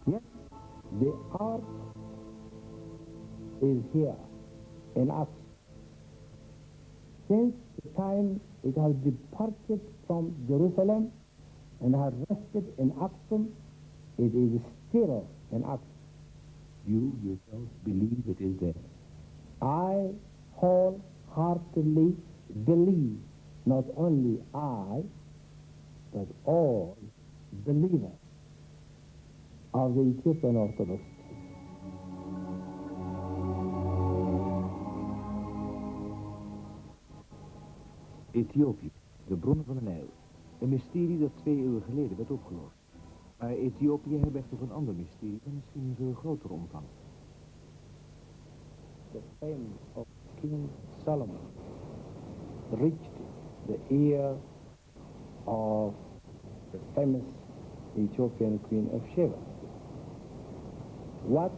Yes, the ark is here in us. Since the time it has departed from Jerusalem and has rested in Aksum, it is still in Aksum. You yourself believe it is there? I wholeheartedly believe, not only I, but all believers of the Ethiopian Orthodox. Ethiopië, de bronnen van de Nijl. Een mysterie dat 2 eeuwen geleden werd opgelost. Maar Ethiopië heeft echt nog een ander mysterie van misschien een veel grotere omvang. The fame of King Solomon reached the ear of the famous Ethiopian Queen of Sheba. What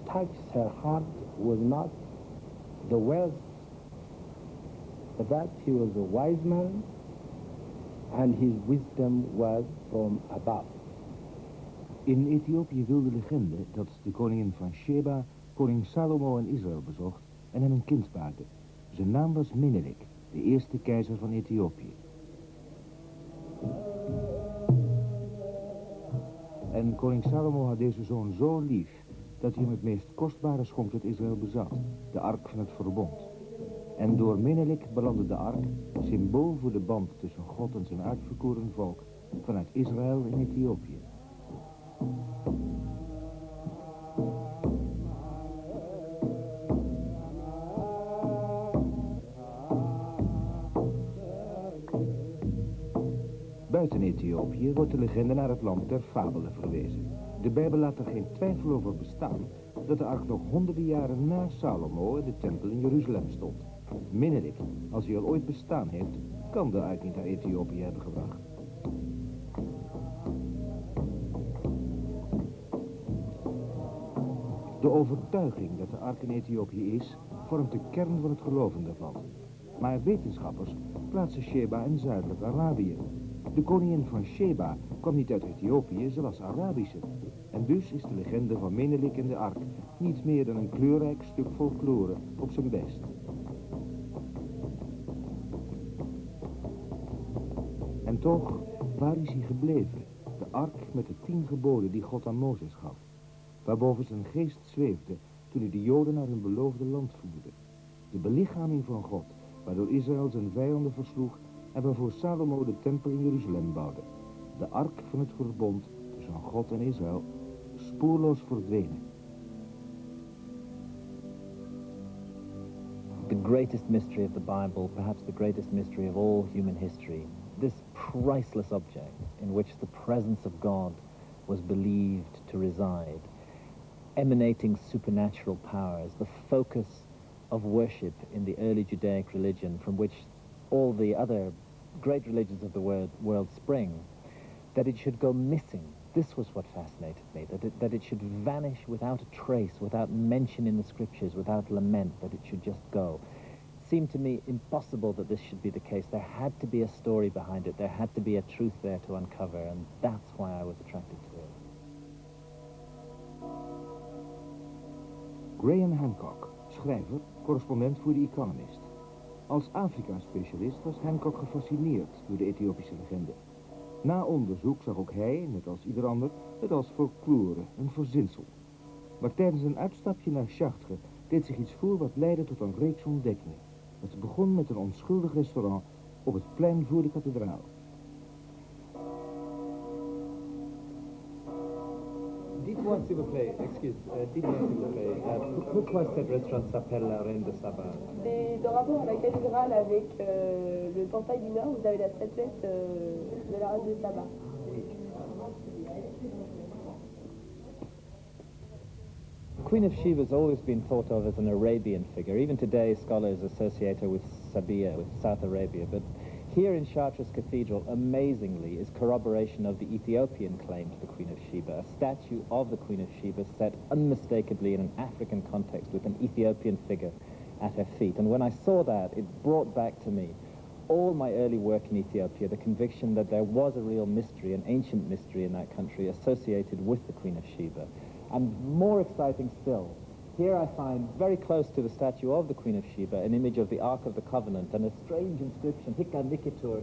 touched her heart was not the wealth, but that he was a wise man and his wisdom was from above. In Ethiopië wil de legende dat de koningin van Sheba koning Salomo in Israël bezocht en hem een kind baarde. Zijn naam was Menelik, de eerste keizer van Ethiopië. En koning Salomo had deze zoon zo lief dat hij hem het meest kostbare schonk dat Israël bezat, de Ark van het Verbond. En door Menelik belandde de Ark, symbool voor de band tussen God en zijn uitverkoren volk, vanuit Israël in Ethiopië. Buiten Ethiopië wordt de legende naar het land der fabelen verwezen. De Bijbel laat er geen twijfel over bestaan dat de ark nog honderden jaren na Salomo in de tempel in Jeruzalem stond. Menelik, als hij al ooit bestaan heeft, kan de ark niet naar Ethiopië hebben gebracht. De overtuiging dat de ark in Ethiopië is, vormt de kern van het geloven daarvan. Maar wetenschappers plaatsen Sheba in zuidelijk Arabië. De koningin van Sheba kwam niet uit Ethiopië, ze was Arabische. En dus is de legende van Menelik en de ark niet meer dan een kleurrijk stuk folklore op zijn best. En toch, waar is hij gebleven? De ark met de 10 geboden die God aan Mozes gaf. Waarboven zijn geest zweefde toen hij de Joden naar hun beloofde land voerde. De belichaming van God, waardoor Israël zijn vijanden versloeg en waarvoor Salomo de tempel in Jeruzalem bouwde. De ark van het verbond tussen God en Israël, spoorloos verdwenen. The greatest mystery of the Bible, perhaps the greatest mystery of all human history, this priceless object in which the presence of God was believed to reside, emanating supernatural powers, the focus of worship in the early Judaic religion from which all the other great religions of the world spring, that it should go missing. This was what fascinated me, that it should vanish without a trace, without mention in the scriptures, without lament, that it should just go. It seemed to me impossible that this should be the case. There had to be a story behind it. There had to be a truth there to uncover, and that's why I was attracted to it. Graham Hancock, schrijver, correspondent voor The Economist. Als Afrika-specialist was Hancock gefascineerd door de Ethiopische legende. Na onderzoek zag ook hij, net als ieder ander, het als folklore, een verzinsel. Maar tijdens een uitstapje naar Chartres deed zich iets voor wat leidde tot een reeks ontdekkingen. Het begon met een onschuldig restaurant op het plein voor de kathedraal. Dites-moi s'il vous plaît, excuse, dites-moi s'il vous plaît, pourquoi cette restaurant s'appelle la Reine de Saba? C'est de rapport à la cathédrale avec le portail du Nord, vous avez la statuette de la Reine de Saba. Queen of Sheba has always been thought of as an Arabian figure. Even today, scholars associate her with Sabia, with South Arabia. But here in Chartres Cathedral, amazingly, is corroboration of the Ethiopian claim to the Queen of Sheba. A statue of the Queen of Sheba set unmistakably in an African context with an Ethiopian figure at her feet. And when I saw that, it brought back to me all my early work in Ethiopia, the conviction that there was a real mystery, an ancient mystery in that country associated with the Queen of Sheba. And more exciting still, here I find, very close to the statue of the Queen of Sheba, an image of the Ark of the Covenant and a strange inscription, Hika Nikitur,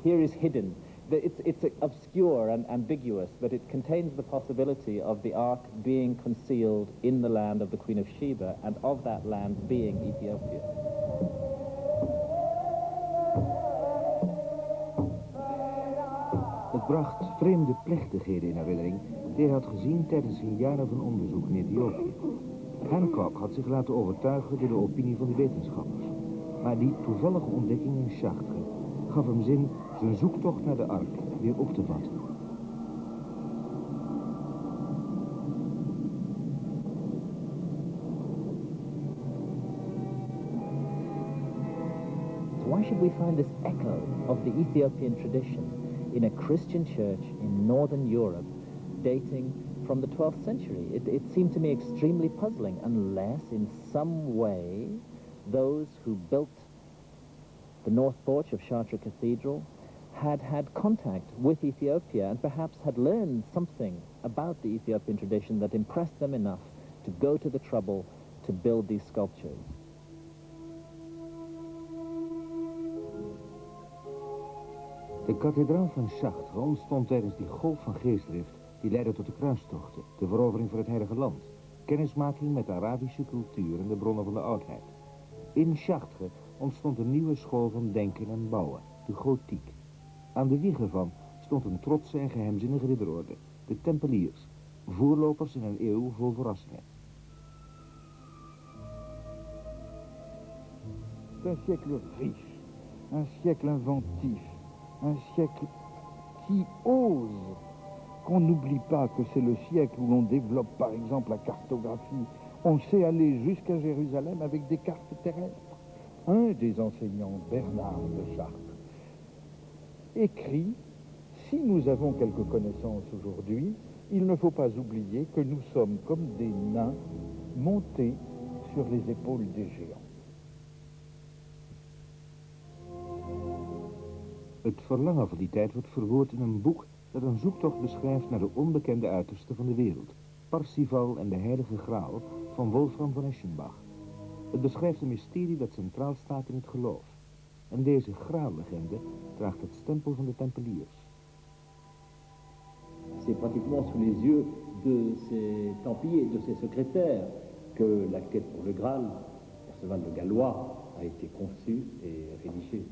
here is hidden. It's obscure and ambiguous, but it contains the possibility of the Ark being concealed in the land of the Queen of Sheba, and of that land being Ethiopia. Het bracht vreemde plechtigheden in herinnering die hij had gezien tijdens zijn jaren van onderzoek in Ethiopië. Hancock had zich laten overtuigen door de opinie van de wetenschappers. Maar die toevallige ontdekking in Chartres gaf hem zin zijn zoektocht naar de Ark weer op te vatten. Why should we find this echo of the Ethiopian tradition in a Christian church in northern Europe dating from the 12th century? It seemed to me extremely puzzling, unless in some way those who built the north porch of Chartres Cathedral had contact with Ethiopia and perhaps had learned something about the Ethiopian tradition that impressed them enough to go to the trouble to build these sculptures. De kathedraal van Chartres ontstond tijdens die golf van geestdrift die leidde tot de kruistochten, de verovering van het Heilige Land, kennismaking met de Arabische cultuur en de bronnen van de oudheid. In Chartres ontstond een nieuwe school van denken en bouwen, de gotiek. Aan de wieg ervan stond een trotse en geheimzinnige ridderorde, de Tempeliers, voorlopers in een eeuw vol verrassingen. C'est un siècle riche, un siècle inventif, un siècle qui ose, qu'on n'oublie pas que c'est le siècle où l'on développe par exemple la cartographie. On sait aller jusqu'à Jérusalem avec des cartes terrestres. Un des enseignants, Bernard de Chartres, écrit: si nous avons quelques connaissances aujourd'hui, il ne faut pas oublier que nous sommes comme des nains montés sur les épaules des géants. Het verlangen van die tijd wordt verwoord in een boek dat een zoektocht beschrijft naar de onbekende uitersten van de wereld. Parsifal en de Heilige Graal van Wolfram von Eschenbach. Het beschrijft een mysterie dat centraal staat in het geloof. En deze graallegende draagt het stempel van de Tempeliers. C'est pratiquement sous les yeux de ces Templiers, de ces secrétaires, que la quête pour le Graal, Perceval de Gallois, a été conçue et rédigée.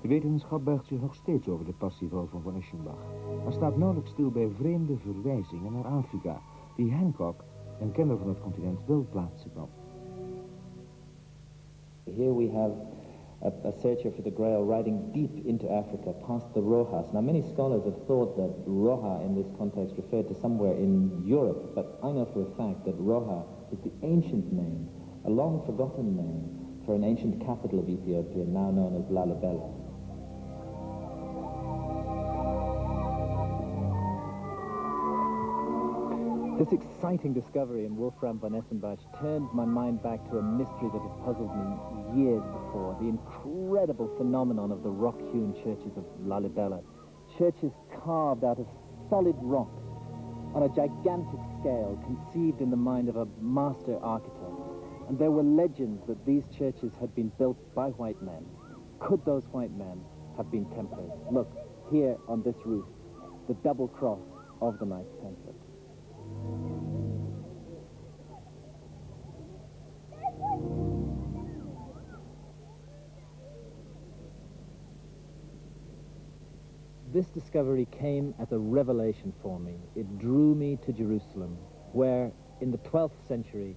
De wetenschap buigt zich nog steeds over de Parsifal van Eschenbach, maar staat nauwelijks stil bij vreemde verwijzingen naar Afrika, die Hancock, een kenner van het continent, wel plaatsen kan. Here we have a searcher for the Grail riding deep into Africa, past the Rojas. Now, many scholars have thought that Roja in this context referred to somewhere in Europe, but I know for a fact that Roja is the ancient name, a long forgotten name, for an ancient capital of Ethiopia, now known as Lalibela. This exciting discovery in Wolfram von Eschenbach turned my mind back to a mystery that had puzzled me years before, the incredible phenomenon of the rock-hewn churches of Lalibela, churches carved out of solid rock on a gigantic scale, conceived in the mind of a master architect. And there were legends that these churches had been built by white men. Could those white men have been Templars? Look, here on this roof, the double cross of the Knights Templar. This discovery came as a revelation for me. It drew me to Jerusalem, where in the 12th century,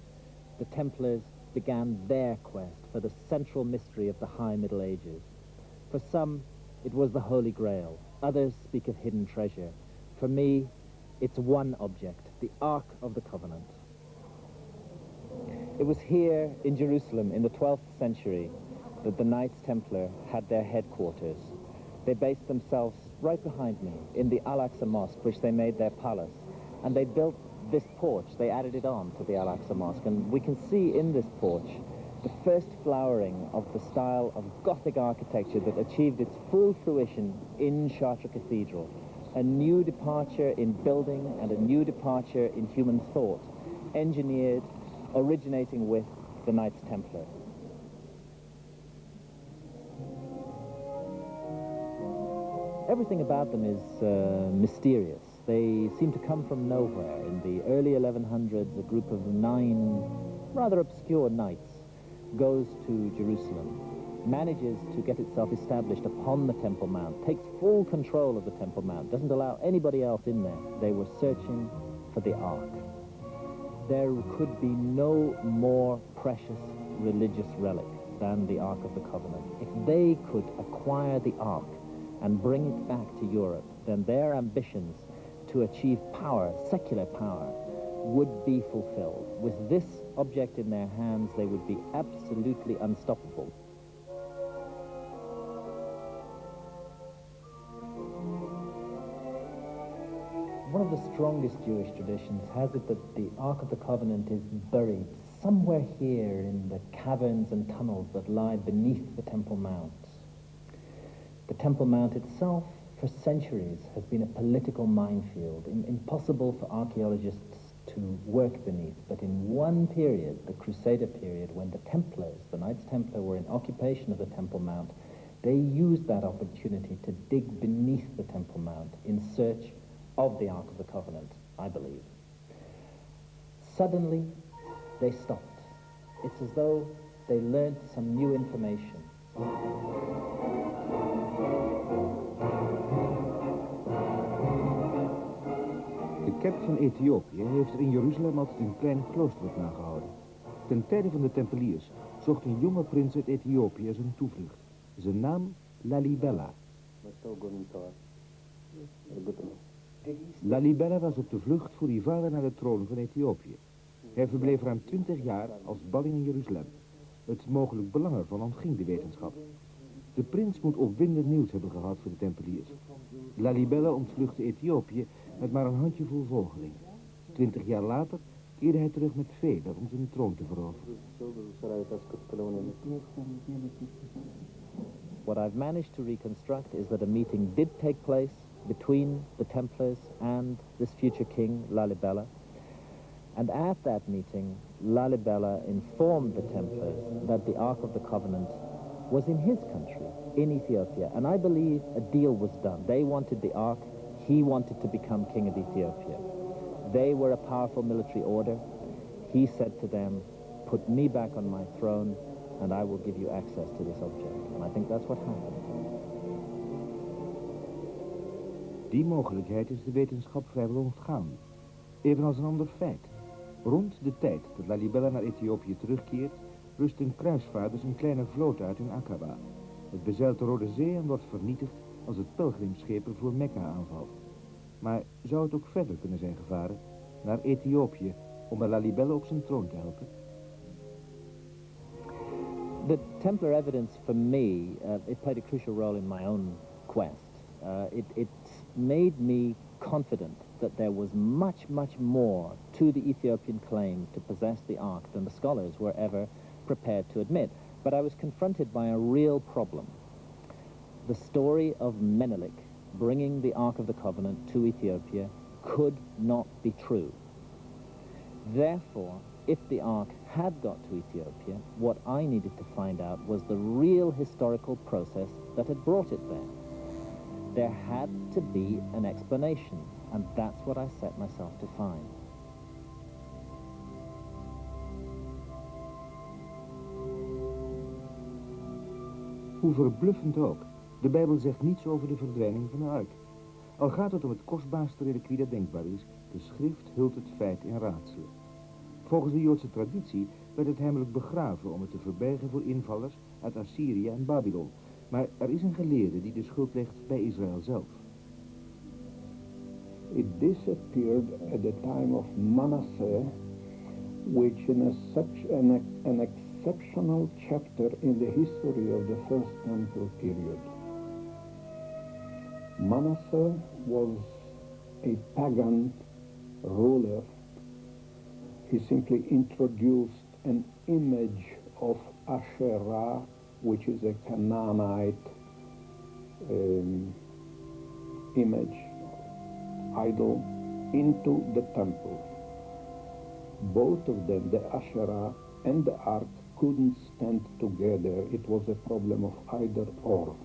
the Templars began their quest for the central mystery of the High Middle Ages. For some, it was the Holy Grail. Others speak of hidden treasure. For me, it's one object, the Ark of the Covenant. It was here in Jerusalem in the 12th century that the Knights Templar had their headquarters. They based themselves right behind me in the Al-Aqsa Mosque, which they made their palace. And they built this porch. They added it on to the Al-Aqsa Mosque. And we can see in this porch the first flowering of the style of Gothic architecture that achieved its full fruition in Chartres Cathedral. A new departure in building and a new departure in human thought, engineered, originating with the Knights Templar. Everything about them is mysterious. They seem to come from nowhere. In the early 1100s, a group of 9 rather obscure knights goes to Jerusalem, manages to get itself established upon the Temple Mount, takes full control of the Temple Mount, doesn't allow anybody else in there. They were searching for the Ark. There could be no more precious religious relic than the Ark of the Covenant. If they could acquire the Ark and bring it back to Europe, then their ambitions to achieve power, secular power, would be fulfilled. With this object in their hands, they would be absolutely unstoppable. One of the strongest Jewish traditions has it that the Ark of the Covenant is buried somewhere here in the caverns and tunnels that lie beneath the Temple Mount. The Temple Mount itself, for centuries, has been a political minefield, impossible for archaeologists to work beneath. But in one period, the Crusader period, when the Templars, the Knights Templar, were in occupation of the Temple Mount, they used that opportunity to dig beneath the Temple Mount in search of the Ark of the Covenant, I believe. Suddenly, they stopped. It's as though they learned some new information. De kerk van Ethiopië heeft er in Jeruzalem altijd een klein klooster nagehouden. Ten tijde van de Tempeliers zocht een jonge prins uit Ethiopië zijn toevlucht. Zijn naam Lalibela. Lalibela was op de vlucht voor rivalen naar de troon van Ethiopië. Hij verbleef ruim 20 jaar als balling in Jeruzalem. Het mogelijk belang ervan ontging de wetenschap. De prins moet opwindend nieuws hebben gehad voor de Tempeliers. Lalibela ontvluchtte Ethiopië met maar een handjevol volgelingen. 20 jaar later keerde hij terug met velen om zijn troon te veroveren. What I've managed to reconstruct is that a meeting did take place between the Templars and this future king, Lalibela. And at that meeting, Lalibela informed the Templars that the Ark of the Covenant was in his country, in Ethiopia. And I believe a deal was done. They wanted the Ark, he wanted to become king of Ethiopia. They were a powerful military order. He said to them, put me back on my throne, and I will give you access to this object. And I think that's what happened. Die mogelijkheid is de wetenschap vrijwel ontgaan. Evenals een ander feit. Rond de tijd dat Lalibela naar Ethiopië terugkeert, rusten kruisvaarders een kleine vloot uit in Aqaba. Het bezeilt de Rode Zee en wordt vernietigd als het pelgrimschip er voor Mekka aanvalt. Maar zou het ook verder kunnen zijn gevaren, naar Ethiopië, om Lalibela op zijn troon te helpen? The Templar evidence for me, it played a crucial role in my own quest. It made me confident that there was much more to the Ethiopian claim to possess the Ark than the scholars were ever prepared to admit. But I was confronted by a real problem. The story of Menelik bringing the Ark of the Covenant to Ethiopia could not be true. Therefore, if the Ark had got to Ethiopia, what I needed to find out was the real historical process that had brought it there. There had to be an explanation, and that's what I set myself to find. Hoe verbluffend ook, de Bijbel zegt niets over de verdwijning van de ark. Al gaat het om het kostbaarste reliquie dat denkbaar is, de schrift hult het feit in raadselen. Volgens de Joodse traditie werd het heimelijk begraven om het te verbergen voor invallers uit Assyrië en Babylon. Maar er is een geleerde die de schuld legt bij Israël zelf. It disappeared at the time of Manasseh, which is such an exceptional chapter in the history of the First Temple period. Manasseh was a pagan ruler. He simply introduced an image of Asherah, which is a Canaanite image, idol, into the temple. Both of them, the Asherah and the Ark, couldn't stand together. It was a problem of either or.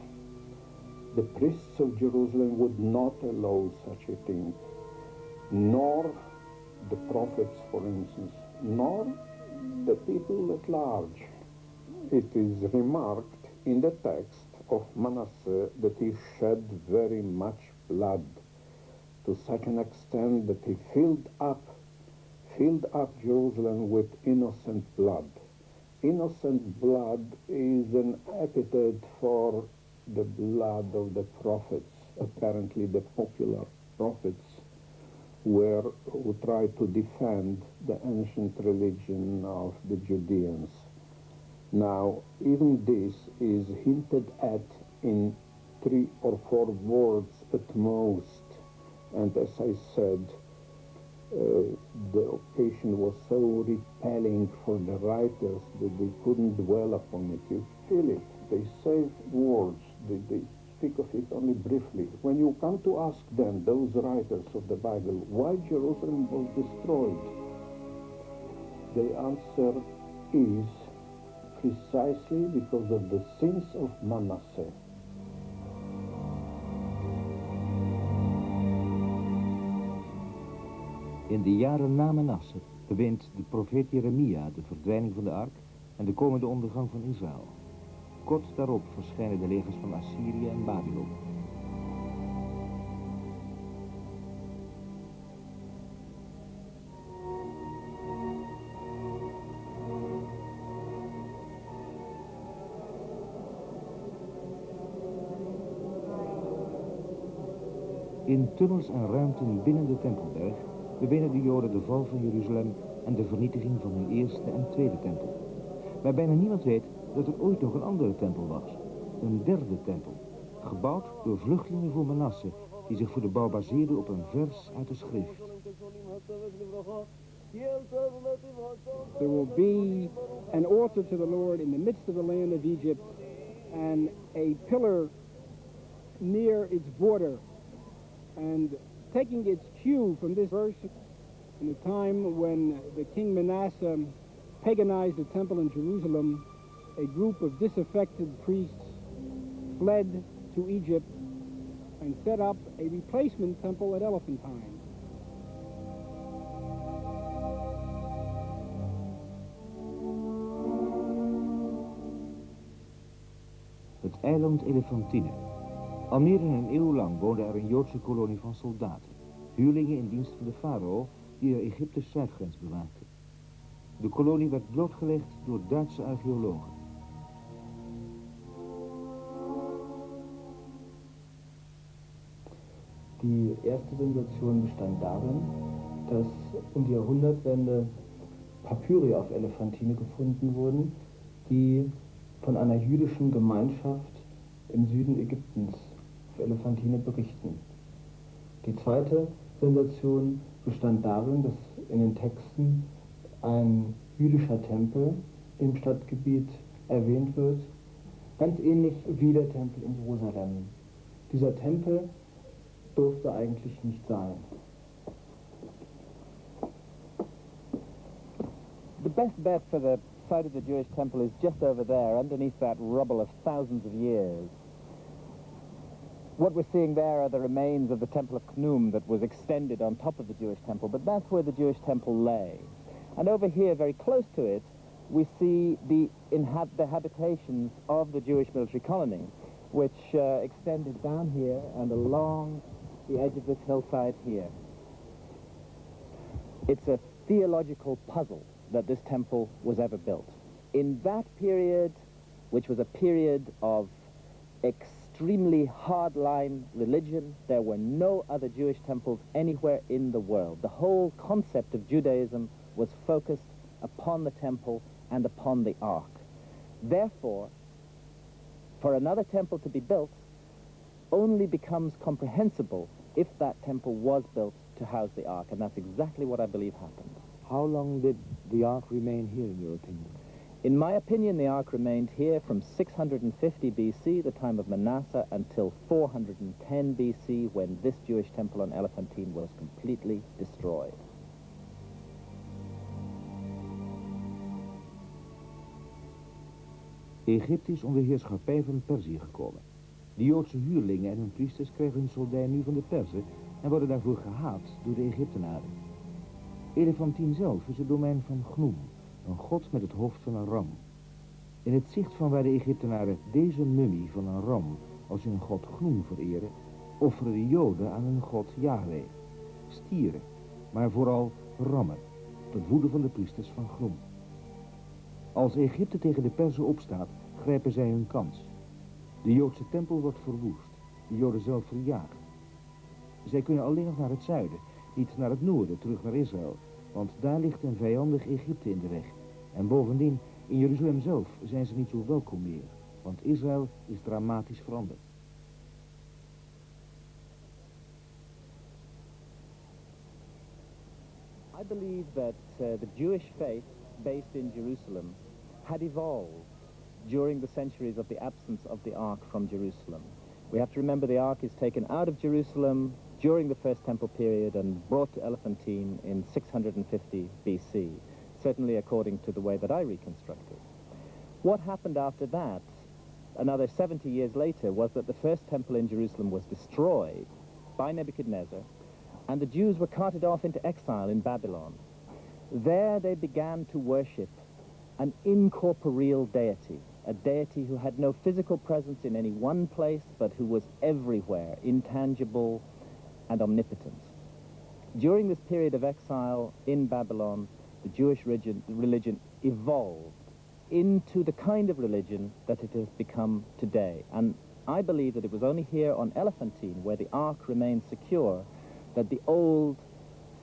The priests of Jerusalem would not allow such a thing, nor the prophets, for instance, nor the people at large. It is remarked in the text of Manasseh that he shed very much blood, to such an extent that he filled up Jerusalem with innocent blood. Innocent blood is an epithet for the blood of the prophets. Apparently the popular prophets who tried to defend the ancient religion of the Judeans. Now, even this is hinted at in 3 or 4 words at most, and as I said, the occasion was so repelling for the writers that they couldn't dwell upon it. You feel it. They say words, they speak of it only briefly. When you come to ask them, those writers of the Bible, why Jerusalem was destroyed, the answer is precisely because of the sins of Manasseh. In de jaren na Manasseh beweent de profeet Jeremia de verdwijning van de ark en de komende ondergang van Israël. Kort daarop verschijnen de legers van Assyrië en Babylon. In tunnels en ruimten binnen de Tempelberg bewenen de Joden de val van Jeruzalem en de vernietiging van hun eerste en tweede tempel. Maar bijna niemand weet dat er ooit nog een andere tempel was. Een derde tempel, gebouwd door vluchtelingen voor Manasseh, die zich voor de bouw baseerden op een vers uit de schrift. There will be an altar to the Lord in the midst of the land of Egypt, and a pillar near its border. And taking its cue from this verse, in the time when the king Manasseh paganized the temple in Jerusalem, a group of disaffected priests fled to Egypt and set up a replacement temple at Elephantine. Het eiland Elephantine. Al meer dan een eeuw lang woonde er een Joodse kolonie van soldaten, huurlingen in dienst van de farao die de Egyptische zuidgrens bewaakte. De kolonie werd blootgelegd door Duitse archeologen. Die erste Sensation bestand darin, dass um die Jahrhundertwende Papyri auf Elephantine gefunden wurden, die von einer jüdischen Gemeinschaft im Süden Ägyptens auf Elephantine berichten. Die zweite Sensation bestand darin, dass in den Texten ein jüdischer Tempel im Stadtgebiet erwähnt wird, ganz ähnlich wie der Tempel in Jerusalem. Dieser Tempel durfte eigentlich nicht sein. The best bet for the site of the Jewish temple is just over there, underneath that rubble of thousands of years. What we're seeing there are the remains of the Temple of Khnum that was extended on top of the Jewish temple, but that's where the Jewish temple lay. And over here, very close to it, we see the habitations of the Jewish military colony, which extended down here and along the edge of this hillside here. It's a theological puzzle that this temple was ever built. In that period, which was a period of extremely hardline religion, there were no other Jewish temples anywhere in the world. The whole concept of Judaism was focused upon the temple and upon the Ark. Therefore, for another temple to be built only becomes comprehensible if that temple was built to house the Ark, and that's exactly what I believe happened. How long did the ark remain here, in your opinion? In my opinion, the Ark remained here from 650 BC, the time of Manasseh, until 410 BC, when this Jewish temple on Elephantine was completely destroyed. Egypte is onder heerschappij van Perzië gekomen. De Joodse huurlingen en hun priesters krijgen hun soldij nu van de Perzen en worden daarvoor gehaat door de Egyptenaren. Elephantine zelf is het domein van Gnum, een god met het hoofd van een ram. In het zicht van waar de Egyptenaren deze mummie van een ram als hun god Gnum vereren, offeren de Joden aan hun god Yahweh. Stieren, maar vooral rammen, tot woede van de priesters van Gnum. Als Egypte tegen de Perzen opstaat, grijpen zij hun kans. De Joodse tempel wordt verwoest, de Joden zelf verjaagd. Zij kunnen alleen nog naar het zuiden, niet naar het noorden, terug naar Israël, want daar ligt een vijandig Egypte in de weg. En bovendien, in Jeruzalem zelf zijn ze niet zo welkom meer, want Israël is dramatisch veranderd. I believe that the Jewish faith based in Jerusalem had evolved during the centuries of the absence of the Ark from Jerusalem. We have to remember the Ark is taken out of Jerusalem during the First Temple period and brought to Elephantine in 650 BC, certainly according to the way that I reconstruct it. What happened after that, another 70 years later, was that the First Temple in Jerusalem was destroyed by Nebuchadnezzar, and the Jews were carted off into exile in Babylon. There they began to worship an incorporeal deity, a deity who had no physical presence in any one place, but who was everywhere, intangible and omnipotent. During this period of exile in Babylon, the Jewish religion evolved into the kind of religion that it has become today. And I believe that it was only here on Elephantine, where the Ark remained secure, that the old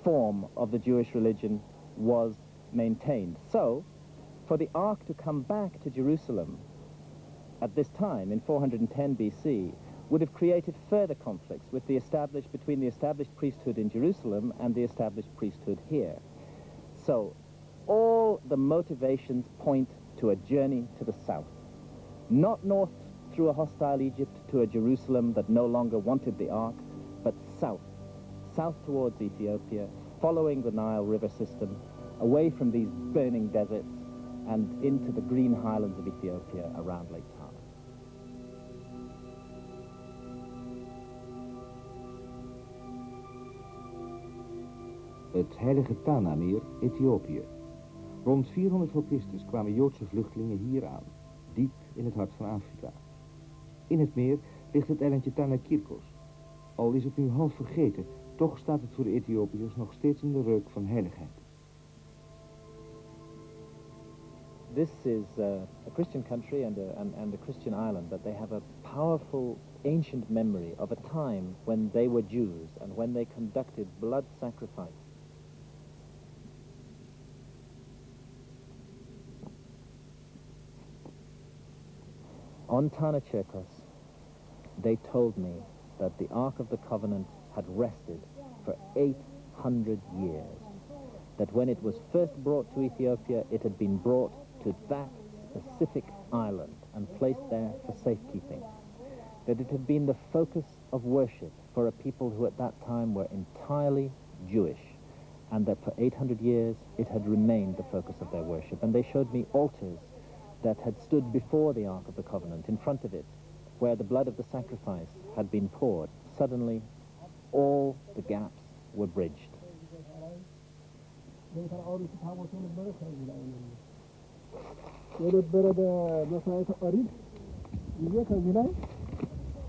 form of the Jewish religion was maintained. So, for the Ark to come back to Jerusalem at this time, in 410 BC, would have created further conflicts with between the established priesthood in Jerusalem and the established priesthood here. So, all the motivations point to a journey to the south. Not north through a hostile Egypt to a Jerusalem that no longer wanted the Ark, but south. South towards Ethiopia, following the Nile River system, away from these burning deserts, and into the green highlands of Ethiopia around Lake Tana. Het heilige Tanameer, Ethiopië. Rond 400 voor Christus kwamen Joodse vluchtelingen hier aan, diep in het hart van Afrika. In het meer ligt het eilandje Tanakirkos. Al is het nu half vergeten, toch staat het voor de Ethiopiërs nog steeds in de reuk van heiligheid. This is a Christian country and a Christian island, but they have a powerful ancient memory of a time when they were Jews and when they conducted blood sacrifice. On Tanakirkos, they told me that the Ark of the Covenant had rested for 800 years. That when it was first brought to Ethiopia, it had been brought to that specific island and placed there for safekeeping. That it had been the focus of worship for a people who at that time were entirely Jewish, and that for 800 years it had remained the focus of their worship. And they showed me altars that had stood before the Ark of the Covenant, in front of it, where the blood of the sacrifice had been poured. Suddenly, all the gaps were bridged.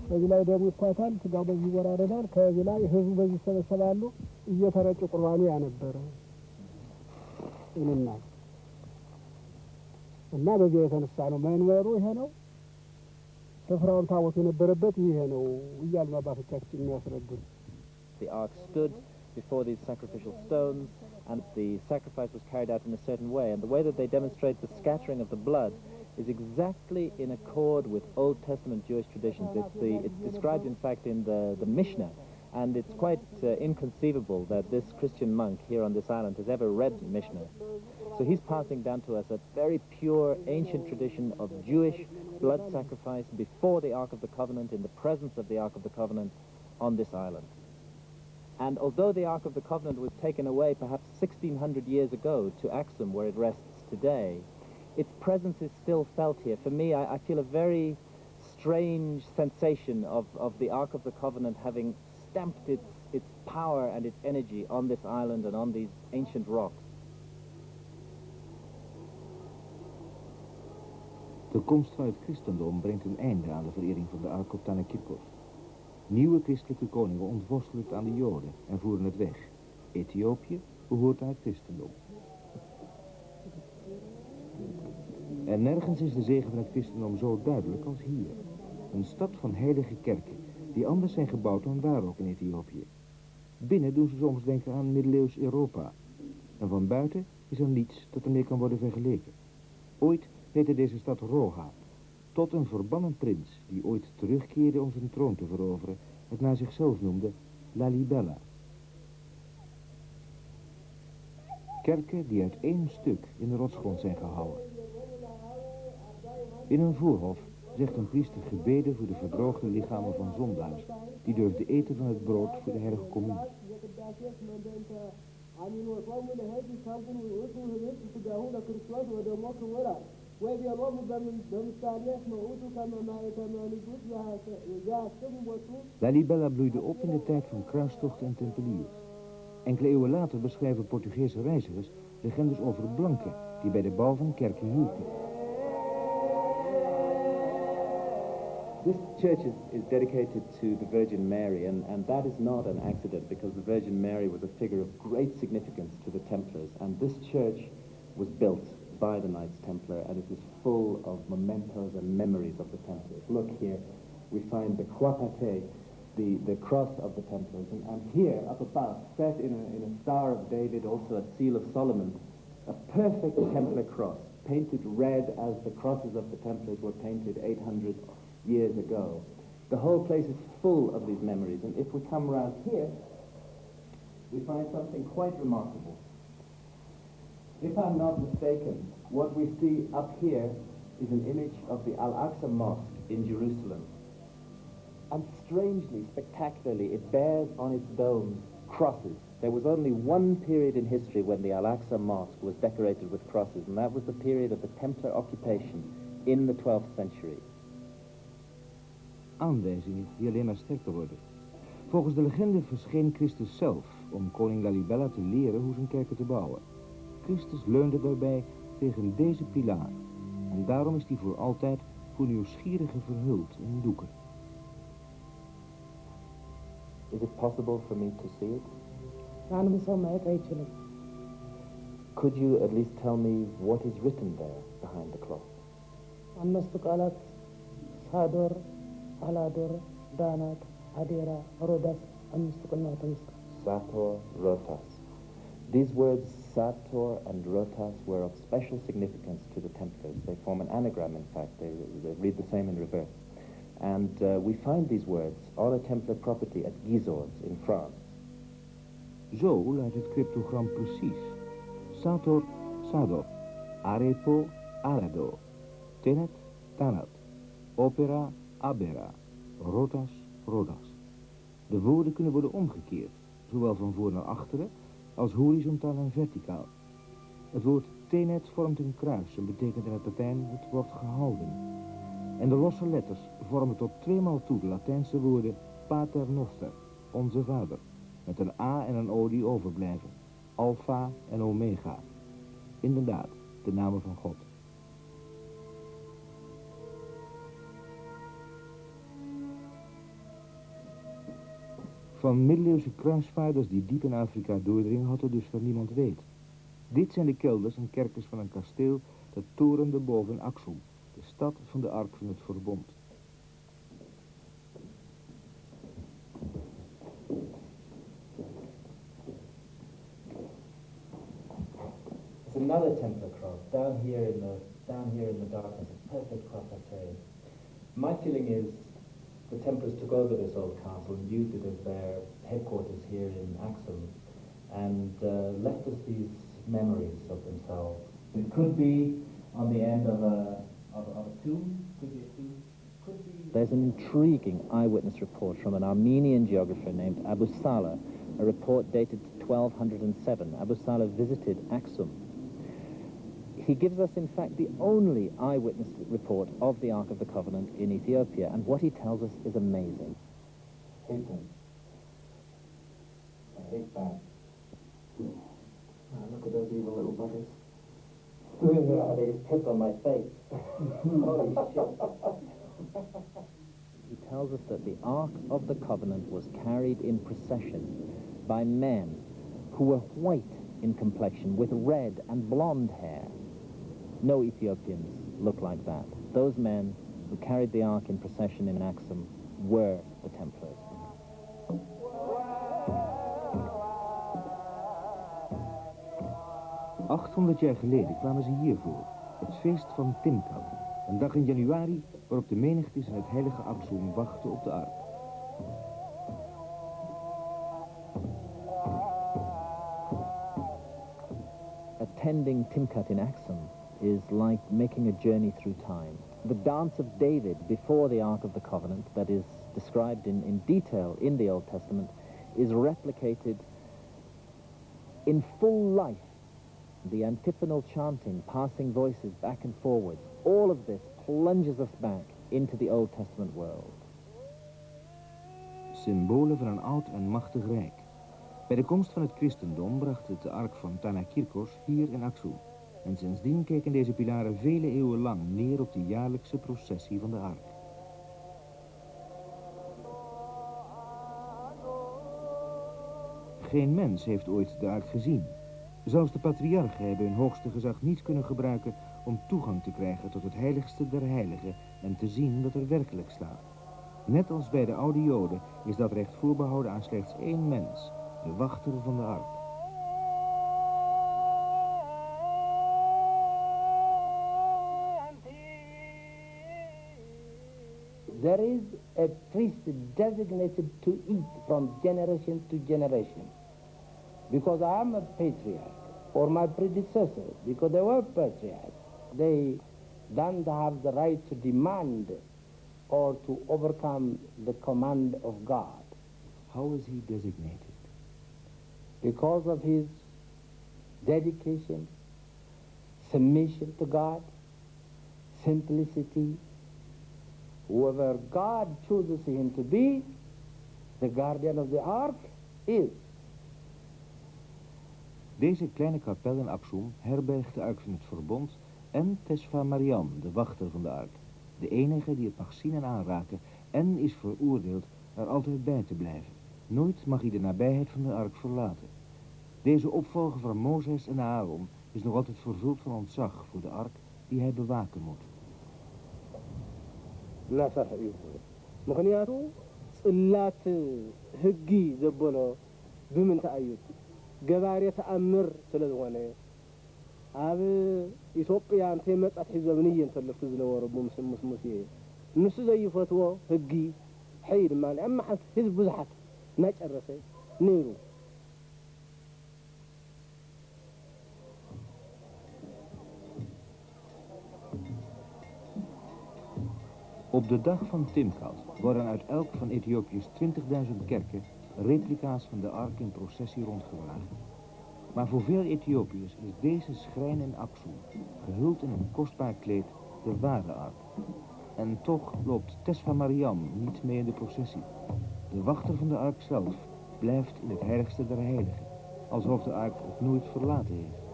በዚህ ላይ ደግሞ ይኳታል ስጋው በዚህ ይወራረዳል ከዚህ ላይ ህዝቡ በዚህ ይሰበሰባሉ እየተረጨ ቁርባኑ ያነበረ እና በዚህ የተነሳ ነው መንበሩ ይሄ ነው ስፍራውን ታቦቱ የነበረበት ይሄ ነው እያሉ አባቶቻችን የሚያስረዱን The ark stood before these sacrificial stones and the sacrifice was carried out in a certain way, and the way that they demonstrate the scattering of the blood is exactly in accord with Old Testament Jewish traditions. It's described, in fact, in the Mishnah, and it's quite inconceivable that this Christian monk here on this island has ever read Mishnah. So he's passing down to us a very pure, ancient tradition of Jewish blood sacrifice before the Ark of the Covenant, in the presence of the Ark of the Covenant on this island. And although the Ark of the Covenant was taken away perhaps 1,600 years ago to Axum, where it rests today, its presence is still felt here. For me, I feel a very strange sensation of the Ark of the Covenant having stamped its power and its energy on this island and on these ancient rocks. De komst van het christendom brengt een einde aan de verering van de Ark op Tanakirkos. Nieuwe christelijke koningen ontworstelen het aan de Joden en voeren het weg. Ethiopië behoort aan het christendom. En nergens is de zegen van het christendom zo duidelijk als hier. Een stad van heilige kerken, die anders zijn gebouwd dan daar ook in Ethiopië. Binnen doen ze soms denken aan middeleeuws Europa. En van buiten is er niets dat ermee kan worden vergeleken. Ooit heette deze stad Roga, tot een verbannen prins die ooit terugkeerde om zijn troon te veroveren, het naar zichzelf noemde Lalibela. Kerken die uit één stuk in de rotsgrond zijn gehouwen. In een voorhof zegt een priester gebeden voor de verdroogde lichamen van zondaars, die durfden eten van het brood voor de heilige communie. Lalibela bloeide op in de tijd van kruistochten en tempeliers. Enkele eeuwen later beschrijven Portugese reizigers legendes over blanken die bij de bouw van kerken hielpen. This church is dedicated to the Virgin Mary, and that is not an accident, because the Virgin Mary was a figure of great significance to the Templars, and this church was built by the Knights Templar, and it is full of mementos and memories of the Templars. Look here, we find the croix patée, the cross of the Templars, and here up above, set in a Star of David, also a Seal of Solomon, a perfect Templar cross, painted red as the crosses of the Templars were painted 800 years ago. The whole place is full of these memories, and if we come around here, we find something quite remarkable. If I'm not mistaken, what we see up here is an image of the Al-Aqsa Mosque in Jerusalem. And strangely, spectacularly, it bears on its domes crosses. There was only one period in history when the Al-Aqsa Mosque was decorated with crosses, and that was the period of the Templar occupation in the 12th century. Aanwijzingen die alleen maar sterker worden. Volgens de legende verscheen Christus zelf om koning Lalibela te leren hoe zijn kerken te bouwen. Christus leunde daarbij tegen deze pilaar en daarom is hij voor altijd voor nieuwsgierigen verhuld in doeken. Is it possible for me to see it? Could you at least tell me what is written there behind the cloth? Sator, Rotas. These words, Sator and Rotas, were of special significance to the Templars. They form an anagram, in fact. They read the same in reverse. And we find these words on a Templar property at Gisors in France. Zo luidt het cryptogram precies. Sator, Sador. Arepo, Arado. Tenet, Tanat. Opera, Abera. Rotas, Rodas. De woorden kunnen worden omgekeerd, zowel van voor naar achteren als horizontaal en verticaal. Het woord tenet vormt een kruis en betekent in het Latijn het wordt gehouden. En de losse letters vormen tot tweemaal toe de Latijnse woorden pater noster, onze vader, met een A en een O die overblijven, alfa en omega. Inderdaad, de namen van God. Van middeleeuwse kruisvaarders die diep in Afrika doordringen had er dus van niemand weet. Dit zijn de kelders en kerkers van een kasteel dat torende boven Axum, de stad van de Ark van het Verbond. There's another Templar cross down here in the darkness, a perfect cross I say. My feeling is the Templars took over this old castle and used it as their headquarters here in Axum, and left us these memories of themselves It could be on the end of a tomb. Could be a tomb. Could be... There's an intriguing eyewitness report from an Armenian geographer named Abu Saleh, a report dated 1207. Abu Saleh visited Aksum. He gives us, in fact, the only eyewitness report of the Ark of the Covenant in Ethiopia, and what he tells us is amazing. I hate them. I hate bats. Look at those evil little buggers. They just pissed on my face. Holy shit. He tells us that the Ark of the Covenant was carried in procession by men who were white in complexion with red and blonde hair. No Ethiopians look like that. Those men who carried the Ark in procession in Aksum were the Templars. $800 jaar geleden kwamen ze hiervoor, het feest van Timkat, een dag in januari waarop de menigtes in het heilige Aksum wachten op de ark. Attending Timkat in Aksum is like making a journey through time. The dance of David before the Ark of the Covenant, that is described in detail in the Old Testament, is replicated in full life. The antiphonal chanting, passing voices back and forwards, all of this plunges us back into the Old Testament world. Symbolen van een oud en machtig rijk. Bij de komst van het christendom bracht het de ark van Tanakirkos hier in Aksum. En sindsdien keken deze pilaren vele eeuwen lang neer op de jaarlijkse processie van de ark. Geen mens heeft ooit de ark gezien. Zelfs de patriarchen hebben hun hoogste gezag niet kunnen gebruiken om toegang te krijgen tot het heiligste der heiligen en te zien wat er werkelijk staat. Net als bij de oude Joden is dat recht voorbehouden aan slechts één mens, de wachter van de ark. There is a priest designated to eat from generation to generation. Because I am a patriarch, or my predecessors, because they were patriarchs, they don't have the right to demand or to overcome the command of God. How is he designated? Because of his dedication, submission to God, simplicity. Whoever God chooses him to be, the guardian of the ark is. Deze kleine kapel in Aksum herbergt de Ark van het Verbond en Tesfa Mariam, de wachter van de ark. De enige die het mag zien en aanraken en is veroordeeld er altijd bij te blijven. Nooit mag hij de nabijheid van de ark verlaten. Deze opvolger van Mozes en Aaron is nog altijd vervuld van ontzag voor de ark die hij bewaken moet. ምክንያቱ ጽላት ሕጊ ዘበሎ ብምንታይ እዩ ገባሬ ተኣምር ስለ ዝኾነ ኣብ ኢትዮጵያ እንተይ መጻት ሒዞም ንየ እንተለፍኩ ዝነበሩ ብምስሙስ ሙሴ ንሱ ዘይፈትዎ ሕጊ ሕይ ድማ ኣማሓት ህዝቢ ብዙሓት እናጨረሰ ነይሩ። Op de dag van Timkat worden uit elk van Ethiopië's 20.000 kerken replica's van de ark in processie rondgedragen. Maar voor veel Ethiopiërs is deze schrijn in Aksum, gehuld in een kostbaar kleed, de ware ark. En toch loopt Tesfa Mariam niet mee in de processie. De wachter van de ark zelf blijft in het heiligste der heiligen, alsof de ark het nooit verlaten heeft.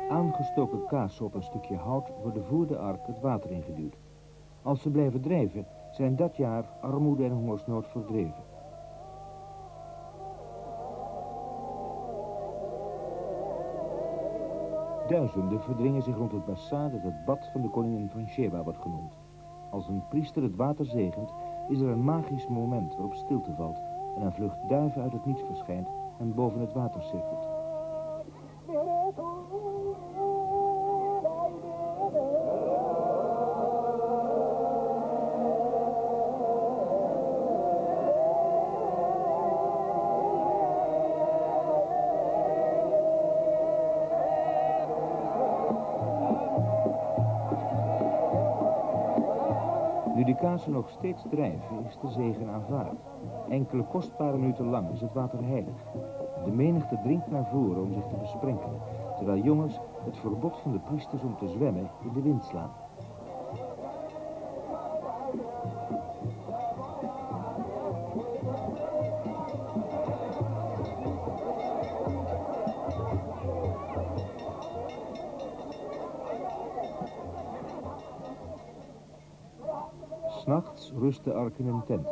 Aangestoken kaarsen op een stukje hout worden voor de ark het water ingeduwd. Als ze blijven drijven, zijn dat jaar armoede en hongersnood verdreven. Duizenden verdringen zich rond het bassin dat het bad van de koningin van Sheba wordt genoemd. Als een priester het water zegent, is er een magisch moment waarop stilte valt en een vlucht duiven uit het niets verschijnt en boven het water cirkelt. Nu de kazen nog steeds drijven, is de zegen aanvaard. Enkele kostbare minuten lang is het water heilig. De menigte dringt naar voren om zich te besprenkelen, terwijl jongens het verbod van de priesters om te zwemmen in de wind slaan. S'nachts rust de ark in een tent.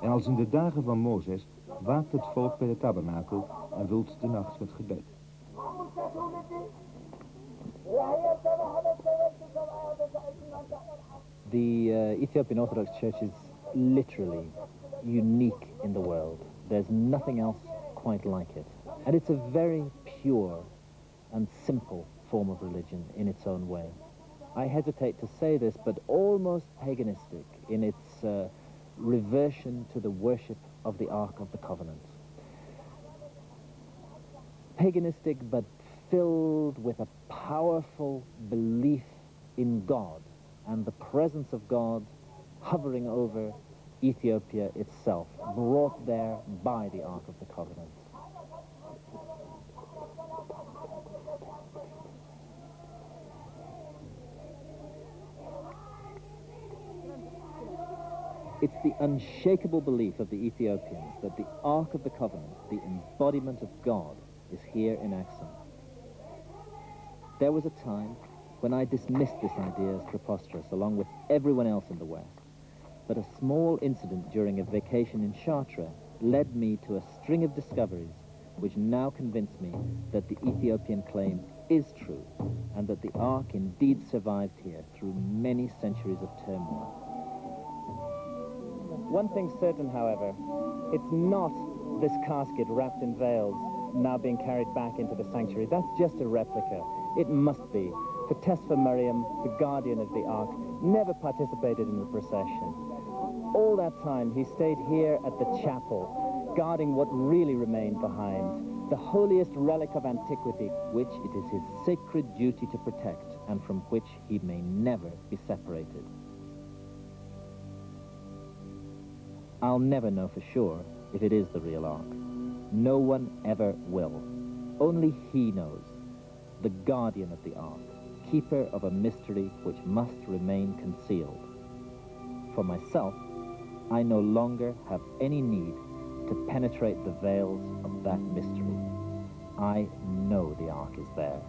En als in de dagen van Mozes waakt het volk bij de tabernakel en vult de nacht met gebed. The Ethiopian Orthodox Church is literally unique in the world. There's nothing else quite like it. And it's a very pure and simple form of religion in its own way. I hesitate to say this, but almost paganistic in its reversion to the worship of the Ark of the Covenant. Paganistic, but filled with a powerful belief in God and the presence of God hovering over Ethiopia itself, brought there by the Ark of the Covenant. It's the unshakable belief of the Ethiopians that the Ark of the Covenant, the embodiment of God, is here in Axum. There was a time when I dismissed this idea as preposterous, along with everyone else in the West. But a small incident during a vacation in Chartres led me to a string of discoveries which now convince me that the Ethiopian claim is true, and that the Ark indeed survived here through many centuries of turmoil. One thing's certain, however, it's not this casket wrapped in veils now being carried back into the sanctuary. That's just a replica. It must be. For Tesfa Miriam, the guardian of the Ark, never participated in the procession. All that time, he stayed here at the chapel, guarding what really remained behind, the holiest relic of antiquity, which it is his sacred duty to protect, and from which he may never be separated. I'll never know for sure if it is the real Ark. No one ever will. Only he knows, the guardian of the Ark, keeper of a mystery which must remain concealed. For myself, I no longer have any need to penetrate the veils of that mystery. I know the Ark is there.